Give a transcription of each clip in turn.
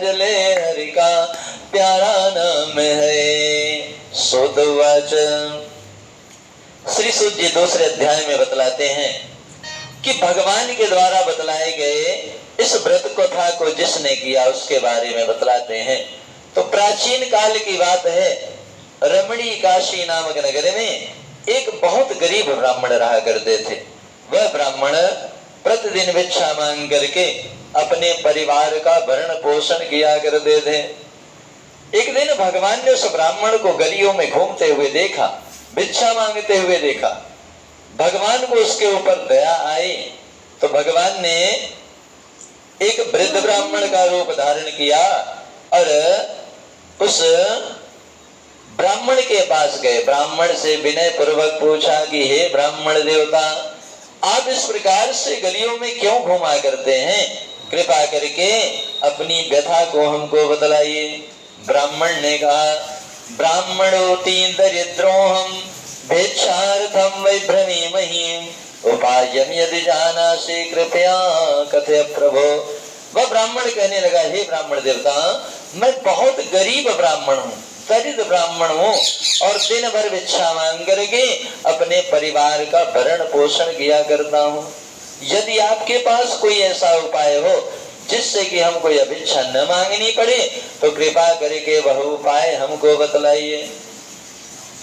भजले हरि का प्यारा नाम है। सूत उवाच, श्री सूत जी दूसरे अध्याय में बतलाते हैं कि भगवान के द्वारा बतलाए गए इस व्रत कथा को जिसने किया उसके बारे में बतलाते हैं। तो प्राचीन काल की बात है, रमणी काशी नामक नगर में एक बहुत गरीब ब्राह्मण रहा करते थे। वह ब्राह्मण प्रतिदिन भिक्षा मांग करके अपने परिवार का भरण पोषण किया करते थे। एक दिन भगवान ने उस ब्राह्मण को गलियों में घूमते हुए देखा, भिक्षा मांगते हुए देखा। भगवान को उसके ऊपर दया आई तो भगवान ने एक वृद्ध ब्राह्मण का रूप धारण किया और उस ब्राह्मण के पास गए। ब्राह्मण से विनय पूर्वक पूछा कि हे ब्राह्मण देवता, आप इस प्रकार से गलियों में क्यों घुमा करते हैं? कृपा करके अपनी व्यथा को हमको बतलाइए। ब्राह्मण ने कहा, ब्राह्मणोति दरिद्रोहम भिक्षार्थम वैभ्रमीमहि उपायम यदि जानासि कृपया कथय प्रभो। वह ब्राह्मण कहने लगा, हे ब्राह्मण देवता, मैं बहुत गरीब ब्राह्मण हूँ, दरिद्र ब्राह्मण हूँ और दिन भर भिक्षा मांग करके अपने परिवार का भरण पोषण किया करता हूँ। यदि आपके पास कोई ऐसा उपाय हो जिससे कि हमको यह भिक्षा न मांगनी पड़े तो कृपा करके वह उपाय हमको बतलाइए।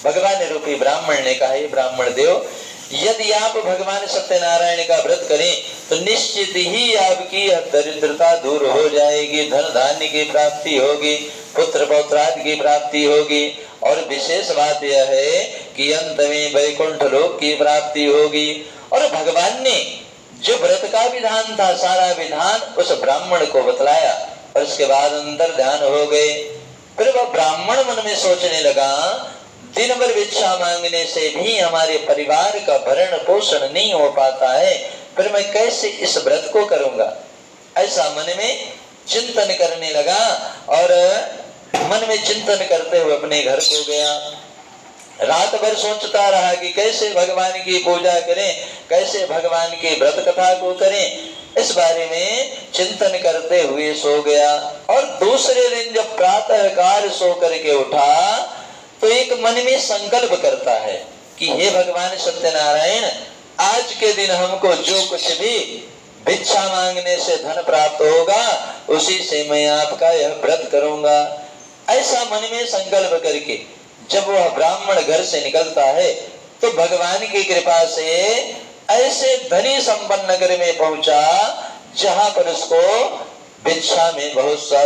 भगवान रूपी ब्राह्मण ने कहा, हे ब्राह्मण देव, यदि आप भगवान सत्यनारायण का व्रत करें तो निश्चित ही आपकी दरिद्रता दूर हो जाएगी, धन धान्य की प्राप्ति होगी, पुत्र पौत्रादि की प्राप्ति होगी और विशेष बात यह है कि अंत में वैकुंठ लोक की प्राप्ति होगी। और भगवान ने जो व्रत का विधान था सारा विधान उस ब्राह्मण को बतलाया और उसके बाद अंतर ध्यान हो गए। फिर वह ब्राह्मण मन में सोचने लगा, दिन भर भिक्षा मांगने से भी हमारे परिवार का भरण पोषण नहीं हो पाता है, फिर मैं कैसे इस व्रत को करूंगा? ऐसा मन में चिंतन करने लगा और मन में चिंतन करते हुए अपने घर को गया। रात भर सोचता रहा कि कैसे भगवान की पूजा करें, कैसे भगवान की व्रत कथा को करें। इस बारे में चिंतन करते हुए सो गया और दूसरे दिन जब प्रातः काल सो करके उठा तो एक मन में संकल्प करता है कि हे भगवान सत्यनारायण, आज के दिन हमको जो कुछ भी भिक्षा मांगने से धन प्राप्त होगा उसी से मैं आपका यह व्रत करूंगा। ऐसा मन में संकल्प करके जब वह ब्राह्मण घर से निकलता है तो भगवान की कृपा से ऐसे धनी संपन्न नगर में पहुंचा जहां पर उसको भिक्षा में बहुत सा